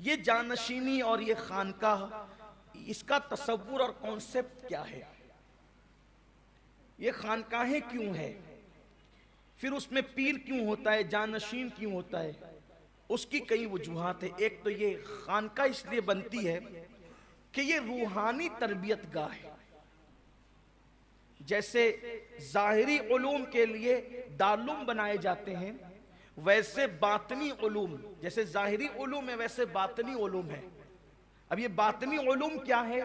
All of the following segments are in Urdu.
یہ جانشینی اور یہ خانقاہ، اس کا تصور اور کانسیپٹ کیا ہے؟ یہ خانقاہیں کیوں ہے؟ پھر اس میں پیر کیوں ہوتا ہے، جانشین کیوں ہوتا ہے؟ اس کی کئی وجوہات ہیں۔ ایک تو یہ خانقاہ اس لیے بنتی ہے کہ یہ روحانی تربیت گاہ ہے۔ جیسے ظاہری علوم کے لیے دارالعلوم بنائے جاتے ہیں، ویسے باطنی علوم، جیسے ظاہری علوم ہے ویسے باطنی علوم ہے۔ اب یہ باطنی علوم کیا ہے؟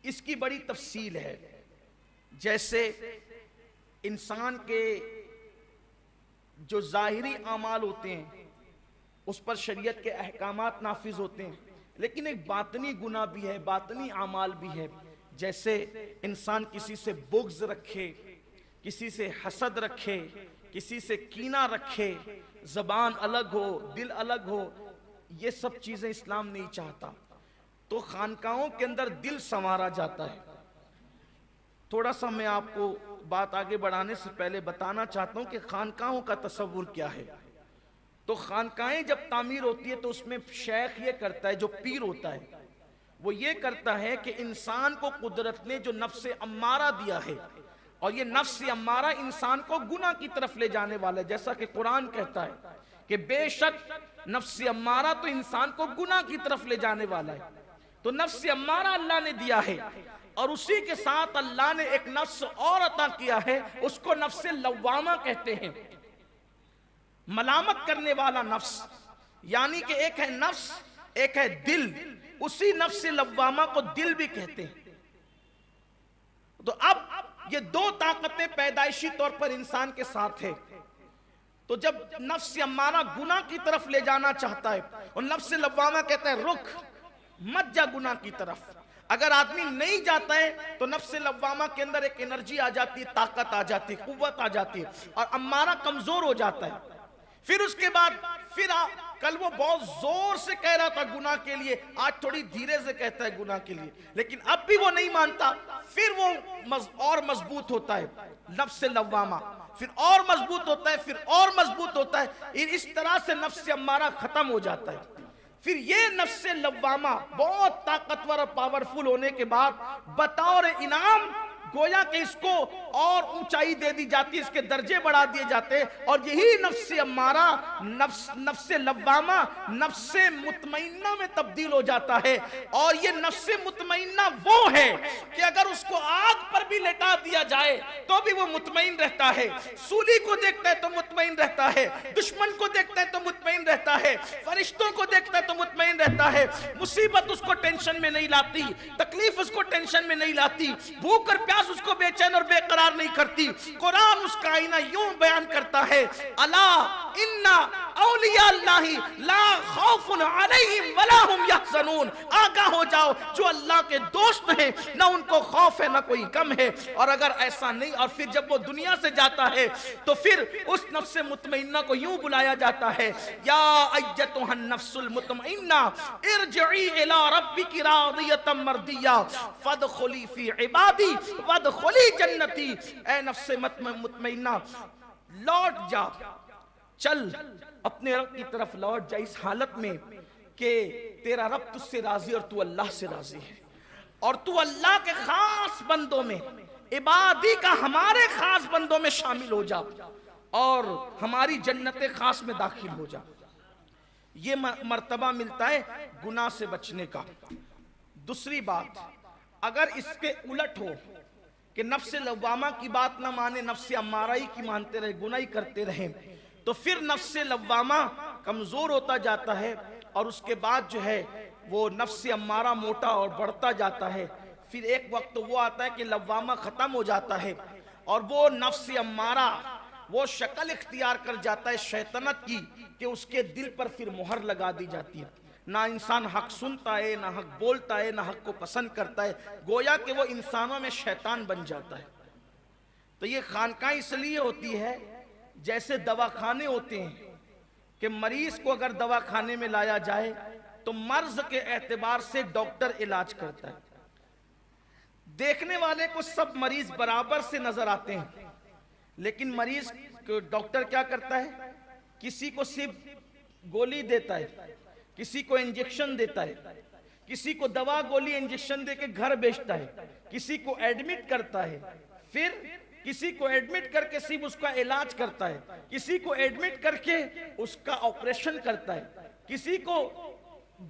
اس کی بڑی تفصیل ہے۔ جیسے انسان کے جو ظاہری اعمال ہوتے ہیں اس پر شریعت کے احکامات نافذ ہوتے ہیں، لیکن ایک باطنی گناہ بھی ہے، باطنی اعمال بھی ہے۔ جیسے انسان کسی سے بغض رکھے، کسی سے حسد رکھے، کسی سے کینہ رکھے، زبان الگ ہو، دل الگ ہو، یہ سب چیزیں اسلام نہیں چاہتا۔ تو خانقاہوں کے اندر دل سنوارا جاتا ہے۔ تھوڑا سا میں آپ کو بات آگے بڑھانے سے پہلے بتانا چاہتا ہوں کہ خانقاہوں کا تصور کیا ہے۔ تو خانقاہیں جب تعمیر ہوتی ہے تو اس میں شیخ یہ کرتا ہے، جو پیر ہوتا ہے وہ یہ کرتا ہے کہ انسان کو قدرت نے جو نفس امارہ دیا ہے، اور یہ نفس امارہ انسان کو گناہ کی طرف لے جانے والا ہے، جیسا کہ قرآن کہتا ہے کہ بے شک نفس امارہ تو انسان کو گناہ کی طرف لے جانے والا ہے۔ تو نفس امارہ اللہ نے دیا ہے، اور اسی کے ساتھ اللہ نے ایک نفس اور عطا کیا ہے، اس کو نفس لوامہ کہتے ہیں، ملامت کرنے والا نفس۔ یعنی کہ ایک ہے نفس، ایک ہے دل، اسی نفس لوامہ کو دل بھی کہتے ہیں۔ تو اب یہ دو طاقتیں پیدائشی طور پر انسان کے ساتھ ہے۔ تو جب نفس امارہ گناہ کی طرف لے جانا چاہتا ہے، اور نفس لوامہ کہتا ہے رک، مت جا گناہ کی طرف، اگر آدمی نہیں جاتا ہے تو نفس لوامہ کے اندر ایک انرجی آ جاتی ہے، طاقت آ جاتی ہے، قوت آ جاتی ہے، اور امارہ کمزور ہو جاتا ہے۔ پھر اس کے بعد کل وہ بہت زور سے کہہ رہا تھا گناہ کے لیے، آج تھوڑی دھیرے سے کہتا ہے گناہ کے لیے، لیکن اب بھی وہ نہیں مانتا۔ پھر وہ اور مضبوط ہوتا ہے نفس لوامہ، پھر اور مضبوط ہوتا ہے، پھر اور مضبوط ہوتا ہے، اس طرح سے نفس امارہ ختم ہو جاتا ہے۔ پھر یہ نفس لوامہ بہت طاقتور اور پاورفل ہونے کے بعد بطور انعام گویا کہ اس کو اور اونچائی دے دی جاتی ہے، اس کے درجے بڑھا دیے جاتے ہیں، اور یہی نفس امارہ نفس لوامہ نفس مطمئنہ میں تبدیل ہو جاتا ہے۔ اور یہ نفس مطمئنہ وہ ہے کہ اگر اس کو آگ پر بھی لٹا دیا جائے تو بھی وہ مطمئن رہتا ہے، سولی کو دیکھتا ہے تو مطمئن رہتا ہے، دشمن کو دیکھتا ہے تو مطمئن رہتا ہے، فرشتوں کو دیکھتا ہے تو مطمئن رہتا ہے، مصیبت اس کو ٹینشن میں نہیں لاتی، تکلیف اس کو ٹینشن میں نہیں لاتی، بھوک اور پیاس اس کو بے چین اور بے قرار نہیں کرتی۔ قرآن اس کا آئینہ یوں بیان کرتا ہے، الا ان اولیاء اللہ لا خوف علیہم ولا هم یحزنون، آگاہ ہو جاؤ جو اللہ کے دوست ہیں نہ ان کو خوف ہے نہ کوئی غم ہے۔ اور اگر ایسا نہیں، اور پھر جب وہ دنیا سے جاتا ہے تو پھر اس نفس مطمئنہ کو یوں بلایا جاتا ہے، یا ایتھا النفس المطمئنہ ارجعی الی ربک راضیۃ مرضیہ فادخلی فی عبادی وادخلی جنتی۔ اے نفس مطمئنہ لوٹ جا، چل اپنے رب کی طرف لوٹ جا، اس حالت میں کہ تیرا رب تجھ سے راضی اور تو اللہ سے راضی ہے، اور تو اللہ کے خاص بندوں میں، عبادی کا ہمارے خاص بندوں میں شامل ہو جا، اور ہماری جنت خاص میں داخل ہو جا۔ یہ مرتبہ ملتا ہے گناہ سے بچنے کا۔ دوسری بات، اگر اس کے الٹ ہو کہ نفس لوامہ کی بات نہ مانے، نفس امارہ کی مانتے رہے، گناہ ہی کرتے رہیں، تو پھر نفس لوامہ کمزور ہوتا جاتا ہے، اور اس کے بعد جو ہے وہ نفس امارہ موٹا اور بڑھتا جاتا ہے۔ پھر ایک وقت وہ آتا ہے کہ لوامہ ختم ہو جاتا ہے، اور وہ نفس امارہ وہ شکل اختیار کر جاتا ہے شیطنت کی، کہ اس کے دل پر پھر مہر لگا دی جاتی ہے، نہ انسان حق سنتا ہے، نہ حق بولتا ہے، نہ حق کو پسند کرتا ہے، گویا کہ وہ انسانوں میں شیطان بن جاتا ہے۔ تو یہ خانقاہ اس لیے ہوتی ہے جیسے دواخانے ہوتے ہیں کہ مریض کو اگر دواخانے میں لایا جائے تو مرض کے اعتبار سے ڈاکٹر علاج کرتا ہے، دیکھنے والے کو سب مریض برابر سے نظر آتے ہیں، لیکن مریض ڈاکٹر کیا کرتا ہے؟ کسی کو صرف گولی دیتا ہے، کسی کو انجیکشن دیتا ہے، کسی کو دوا گولی انجیکشن دے کے گھر بھیجتا ہے، کسی کو ایڈمٹ کرتا ہے، پھر کسی کو ایڈمٹ کر کے صرف اس کا علاج کرتا ہے، کسی کو ایڈمٹ کر کے اس کا آپریشن کرتا ہے، کسی کو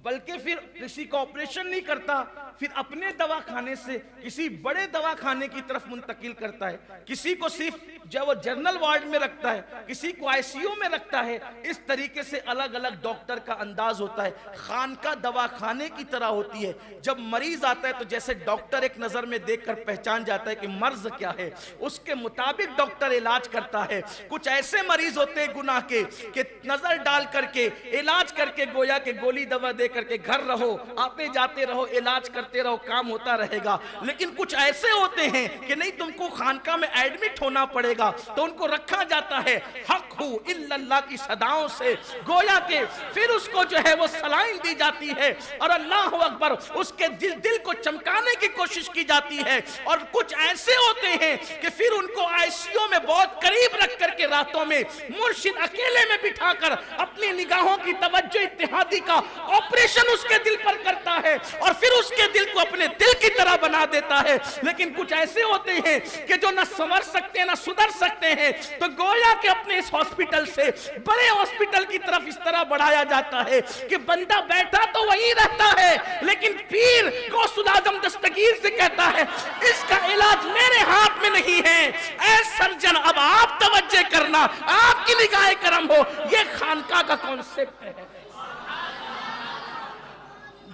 بلکہ پھر کسی کو آپریشن نہیں کرتا، پھر اپنے دواخانے سے کسی بڑے دواخانے کی طرف منتقل کرتا ہے، کسی کو صرف جو وہ جنرل وارڈ میں رکھتا ہے، کسی کو آئی سی یو میں رکھتا ہے۔ اس طریقے سے الگ الگ ڈاکٹر کا انداز ہوتا ہے۔ خانقاہ دواخانے کی طرح ہوتی ہے۔ جب مریض آتا ہے تو جیسے ڈاکٹر ایک نظر میں دیکھ کر پہچان جاتا ہے کہ مرض کیا ہے، اس کے مطابق ڈاکٹر علاج کرتا ہے۔ کچھ ایسے مریض ہوتے ہیں گناہ کے کہ نظر ڈال کر کے علاج کر کے گویا کہ گولی دوا دے کر کے گھر رہو، آتے جاتے رہو، علاج کرتے رہو، کام ہوتا رہے گا۔ لیکن کچھ ایسے ہوتے ہیں کہ نہیں، تم کو خانقاہ میں ایڈمٹ ہونا پڑے گا، تو ان کو رکھا جاتا ہے حق ہو الا اللہ کی صداؤں سے، گویا کہ پھر اس کو جو ہے وہ سلائن دی جاتی ہے اور اللہ اکبر اس کے دل کو چمکانے کی کوشش کی جاتی ہے۔ اور کچھ ایسے ہوتے ہیں کہ پھر ان کو آئی سی یو میں بہت قریب رکھ کر کے راتوں میں مرشد اکیلے میں بٹھا کر اپنی نگاہوں کی توجہ اتحادی کا آپریشن اس کے دل پر کرتا ہے اور پھر اس کے دل کو اپنے دل کی طرح بنا دیتا ہے۔ لیکن کچھ ایسے ہوتے ہیں کہ جو نہ سنور سکتے نہ سدھر سکتے ہیں، تو گویا کہ اپنے اس ہاسپٹل سے بڑے ہاسپٹل کی طرف اس طرح بڑھایا جاتا ہے کہ بندہ بیٹھا تو وہی رہتا ہے، لیکن پیر غوث الاعظم دستگیر سے کہتا ہے اس کا علاج میرے ہاتھ میں نہیں ہے، اے سرجن اب آپ توجہ کرنا، آپ کی نگاہ کرم ہو۔ یہ خانقاہ کا کانسیپٹ ہے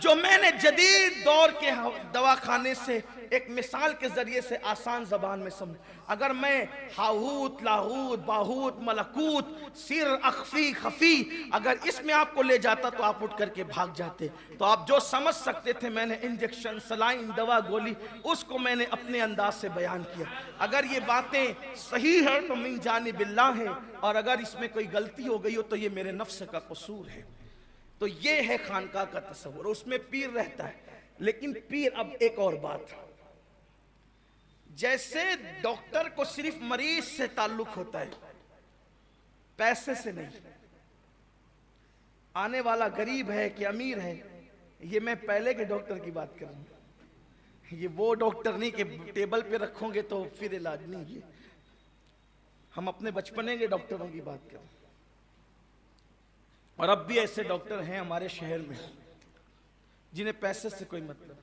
جو میں نے جدید دور کے دواخانے سے ایک مثال کے ذریعے سے آسان زبان میں سمجھ۔ اگر میں ہاہوت لاہوت باہوت ملکوت سر اخفی خفی اگر اس میں آپ کو لے جاتا تو آپ اٹھ کر کے بھاگ جاتے۔ تو آپ جو سمجھ سکتے تھے میں نے انجیکشن سلائن دوا گولی اس کو میں نے اپنے انداز سے بیان کیا۔ اگر یہ باتیں صحیح ہیں تو من جانب اللہ ہے، اور اگر اس میں کوئی غلطی ہو گئی ہو تو یہ میرے نفس کا قصور ہے۔ تو یہ ہے خانقاہ کا تصور، اس میں پیر رہتا ہے۔ لیکن پیر، اب ایک اور بات، جیسے ڈاکٹر کو صرف مریض سے تعلق ہوتا ہے، پیسے سے نہیں، آنے والا غریب ہے کہ امیر ہے، یہ میں پہلے کے ڈاکٹر کی بات کر رہا ہوں، یہ وہ ڈاکٹر نہیں کہ ٹیبل پہ رکھوں گے تو پھر علاج نہیں۔ یہ ہم اپنے بچپنے کے ڈاکٹروں کی بات کر رہے ہیں، اور اب بھی ایسے ڈاکٹر ہیں ہمارے شہر میں جنہیں پیسے سے کوئی مطلب،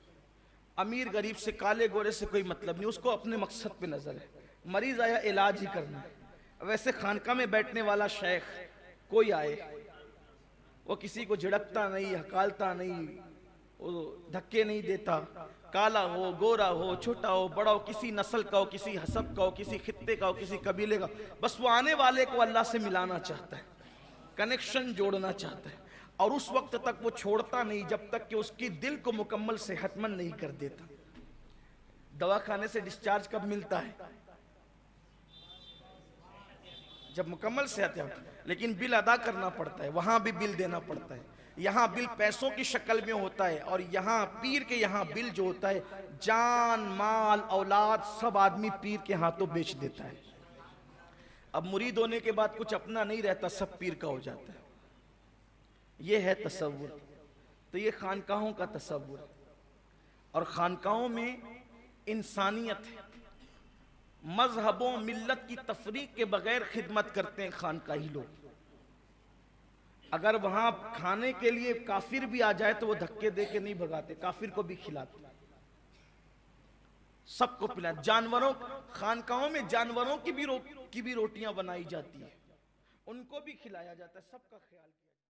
امیر غریب سے کالے گورے سے کوئی مطلب نہیں، اس کو اپنے مقصد پہ نظر ہے، مریض آیا علاج ہی کرنا ہے۔ ویسے خانقاہ میں بیٹھنے والا شیخ کوئی آئے، وہ کسی کو جھڑکتا نہیں، ہکالتا نہیں، وہ دھکے نہیں دیتا، کالا ہو گورا ہو چھوٹا ہو بڑا ہو، کسی نسل کا ہو کسی حسب کا ہو کسی خطے کا ہو کسی قبیلے کا، بس وہ آنے والے کو اللہ سے ملانا چاہتا ہے، کنیکشن جوڑنا چاہتا ہے، اور اس وقت تک وہ چھوڑتا نہیں جب تک کہ اس کی دل کو مکمل صحت مند نہیں کر دیتا۔ دواخانے سے ڈسچارج کب ملتا ہے؟ جب مکمل صحت ہے، لیکن بل ادا کرنا پڑتا ہے، وہاں بھی بل دینا پڑتا ہے۔ یہاں بل پیسوں کی شکل میں ہوتا ہے، اور یہاں پیر کے یہاں بل جو ہوتا ہے جان مال اولاد سب آدمی پیر کے ہاتھوں بیچ دیتا ہے۔ اب مرید ہونے کے بعد کچھ اپنا نہیں رہتا، سب پیر کا ہو جاتا ہے۔ یہ ہے تصور۔ تو یہ خانقاہوں کا تصور، اور خانقاہوں میں انسانیت ہے، مذہبوں ملت کی تفریق کے بغیر خدمت کرتے ہیں خانقاہی لوگ۔ اگر وہاں کھانے کے لیے کافر بھی آ جائے تو وہ دھکے دے کے نہیں بھگاتے، کافر کو بھی کھلاتے، سب کو پلاتے۔ جانوروں، خانقاہوں میں جانوروں کی بھی روٹیاں بنائی جاتی ہیں، ان کو بھی کھلایا جاتا ہے، سب کا خیال کیا